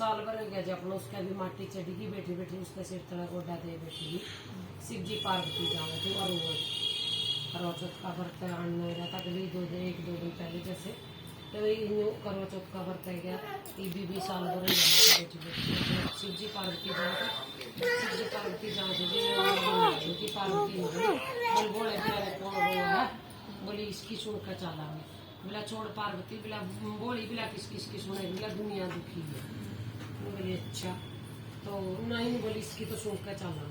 साल भर हो गया जी अपना उसका भी माटी चढ़ेगी बैठी बैठी उसका सिर तला गोडा दे बैठेगी शिव जी पार्वती जावे थे और वो करवा चौथ का व्रत आने रहता अगली 1-2 दिन पहले जैसे तो यूँ करवा चौथ का व्रत है गया ये भी साल भर हो गया बैठी बैठी शिव जी पार्वती जाते जी पार्वती बोल बोले कौन है बोली इसकी सुन कर चला बोला छोड़ पार्वती बोला बोली बोला किसकी सुने बोला दुनिया दुखी है बोली अच्छा तो नहीं बोली इसकी तो सुन कर चला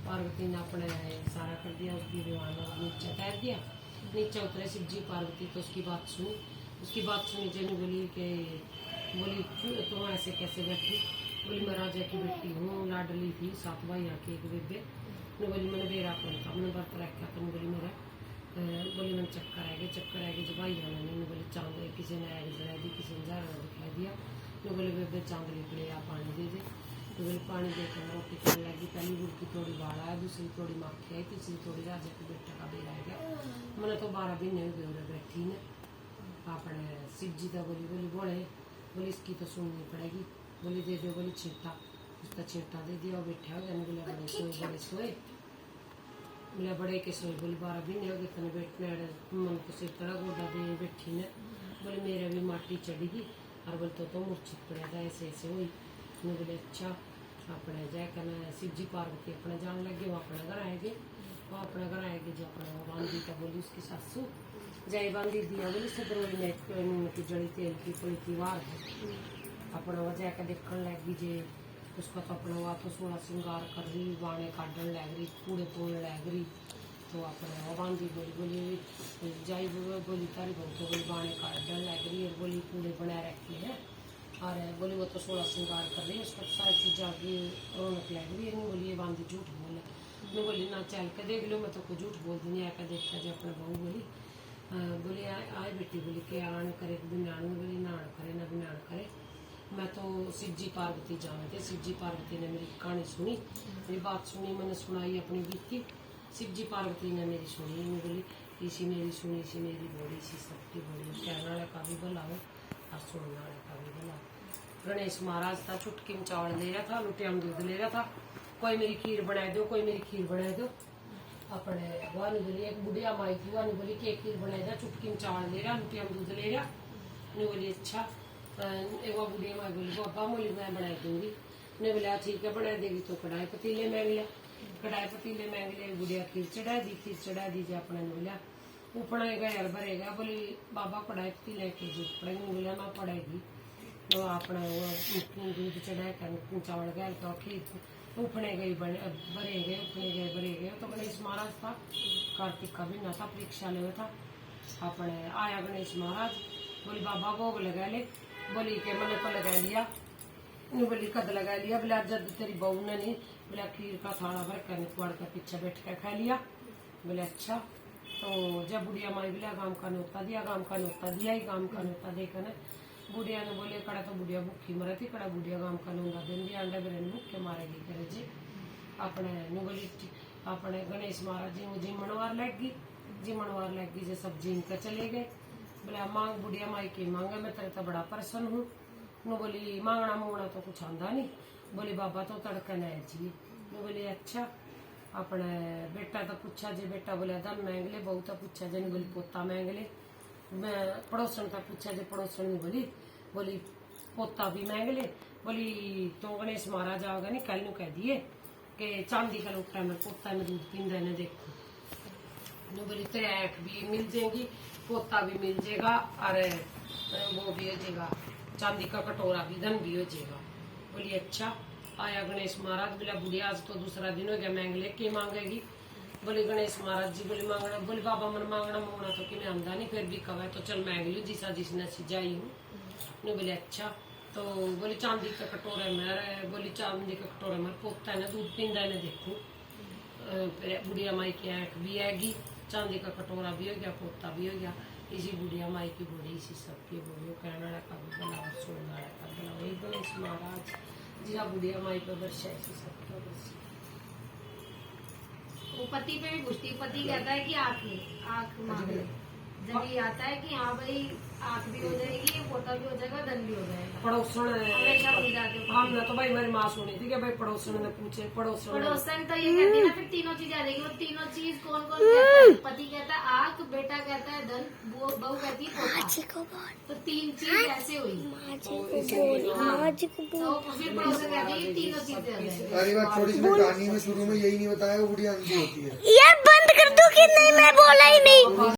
पार्वती ने अपने सारा कर दिया उसकी विमान नीचे तैर दिया नीचे उतरे शिव जी पार्वती तो उसकी बात सुनी जैन बोली कि बोली तुम ऐसे कैसे बैठी बोली मैं राजा की बेटी हूँ लाडली थी 7 भाई की एक बेबे ने बोली मैंने बेरा कौन था मैंने व्रत रखा तो बोली मेरा बोली मैंने चक्कर आएगी जो भाई आना नहीं बोली चांद किसी ने आग जला दी किसी ने झाड़ा दिखा दिया तो बोले बेबे चांद निकले आप पानी दे दे तो बोले पानी देकर रोटी खाने लगी पहली बुड़की थोड़ी बाढ़ आया दूसरी थोड़ी माखी आई तीसरी थोड़ी राजा के बेटे का बेरा आ गया मैंने तो 12 महीने हो गए बैठी ने अपने शिव जी का बोली इसकी तो सुननी पड़ेगी बोली दे दो बोली छीटा उसका छीटा दे दिया और बैठा हो जाने बोले बड़े सोए बोले बड़े के सोए बोली 12 महीने हो गए तने बैठने मन को सिर तरह गोडा दे बैठी ने बोले मेरे भी माटी चढ़ेगी और बोलते तो मूर्छित पड़ा था ऐसे हुई मैं बोले अच्छा अपने जय करना शिव जी पार्वती अपने जान लगे वो अपना घर आएंगे जो अपना बांधी का बोली उसकी सासू जय बांधी दिया बोली सदरोली में की जड़ी तेल की पुली की वार है अपना वह जाकर देखने लगी जे उसका तो अपना हुआ तो 16 श्रृंगार कर रही बाणे काटन लग रही कूड़े तोड़ने लग रही तो अपने वो बांधी बोली जाई बोली तारी बहू तो बोली बाणे काटन लग रही और बोली कूड़े बना रखे हैं और बोली वो तो 16 श्रृंगार कर रही है उसका सारी चीज़ आगे रौनक लग रही है नहीं बोली ये बांधी झूठ बोले मैं बोली ना चल के देख लो मैं तो कुछ झूठ बोल दी आकर देखा जो अपने बहू बोली आए बेटी बोली के आन करे बिनान में बोली नान करे ना बिनान करे मैं तो शिव जी पार्वती जावे थे शिव जी पार्वती ने मेरी कहानी सुनी मेरी बात सुनी मैंने सुनाई अपनी बीती शिव जी पार्वती ने मेरी सुनी मैं बोली इसी मेरी सुनी इसी मेरी बोली इसी सबकी बोली कहने वाले का भी भला हो और सुनने वाले का भी भला गणेश महाराज था चुटकी में चावल ले रहा था लुटिया में दूध ले रहा था कोई मेरी खीर बना दो कोई मेरी खीर बना दो अपने वानी बोली एक बुढ़िया माई थी वानी बोली कि खीर बना दे चुटकी में चावल ले रहा लुटिया में दूध ले रहा ने बोली अच्छा एक बार बुढ़िया माई बोली पापा बोली मैं बना दूंगी ने बोला ठीक है बना देगी तो कढ़ाई पतीले मांग लिया कढ़ाई पतीले मांग लिया बुढ़िया खीर चढ़ा दी जो अपने ने बोला उपड़ा गया भरेगा बोली बाबा कढ़ाई पतीले की जरूरत पड़ेगी बोला ना पड़ेगी तो अपना वो दूध चढ़ा कर चावल गया तो खीर उफने गई भरे गए तो गणेश महाराज था कार्तिक का भी ना था परीक्षा ले था अपने आया गणेश महाराज बोली बाबा भोग लगा ले बोली के मैंने तो लगा लिया बोली कद लगा लिया बोला जब तेरी बहू ने नहीं बोला खीर का थाला भर कर निकवाड़ कर पीछे बैठ कर खा लिया बोले अच्छा तो जब बुढ़िया माई बोला गांव का न्योता दिया ही गांव का न्योता देकर बुढ़िया ने बोले कड़ा तो बुढ़िया भूखी मरे थी कड़ा बुढ़िया गांव का नोंदा दिन दिया अंडा बिरन भूखे मारेगी करे जी अपने बोली अपने गणेश महाराज जी जी मनवार लग गई जो सब जीन कर चले गए बोले मांग बुढ़िया माई की मांगे मैं तेरे तो बड़ा प्रसन्न हूँ नो बोली मांगना मांगना तो कुछ आंदा नहीं बोली बाबा तो तड़कन है जी नो बोली अच्छा अपने बेटा तो पूछा जी बेटा बोले धन मांग ले बहू तो पूछा जी बोली पोता मांग ले मैं पड़ोसन का पूछा जो पड़ोसन ने बोली पोता भी मांग ले बोली तो गणेश महाराज आओगे नहीं कल कह दिए कि चांदी का लोटा में पोता में दूध पीन रहने देखो नो बोली तेरे ऐठ भी मिल जाएगी पोता भी मिल जाएगा और वो भी हो जाएगा चांदी का कटोरा भी धन भी हो जाएगा बोली अच्छा आया गणेश महाराज बोला बुढ़िया आज तो दूसरा दिन हो गया मांग ले के मांगेगी बोले गणेश महाराज जी बोले मांगना बोले बाबा मन मांगना तो कि मैं आंदा नहीं फिर भी कहा तो चल मांग लो जिसा जिसने सिजाई हूँ ने बोले अच्छा तो बोली चांदी का कटोरा में बोली चांदी का कटोरा में पोता है ना दूध पींदा है देखो फिर बुढ़िया माई की आँख भी आएगी चांदी का कटोरा भी हो गया पोता भी हो गया इसी बुढ़िया माई की बोली इसी सबकी बोली कहने वाला का भी बना सुनने वाला का बना वही गणेश महाराज जी हाँ बुढ़िया माई पर वर्षा इसी सबका वर्षा वो पति पे भी पूछती पति कहता है कि आँख मांग ले जब ये आता है कि हाँ भाई आंख भी हो जाएगी, पोता भी हो जाएगा, धन भी हो जाएगा, पड़ोसन हमेशा हो जाते हैं। हम ना तो भाई मेरी माँ सुनी थी कि भाई पड़ोसन ने पूछे, पड़ोसन तो ये कहती है ना, फिर तीनों चीज आ जाएगी। वो तीनों चीज कौन कौन कहता है? पति कहता है आंख, बेटा कहता है धन, बहू कहती है पोता। तो तीन चीज ऐसे हुई। हाँ, तो फिर पड़ोसन कहती है ये तीनों चीजें आ जाएगी। अरे बात थोड़ी सी कहानी में शुरू में यही नहीं बताया वो बुढ़िया अंधी होती है। यार बंद कर दो कि नहीं, मैं बोला ही नहीं।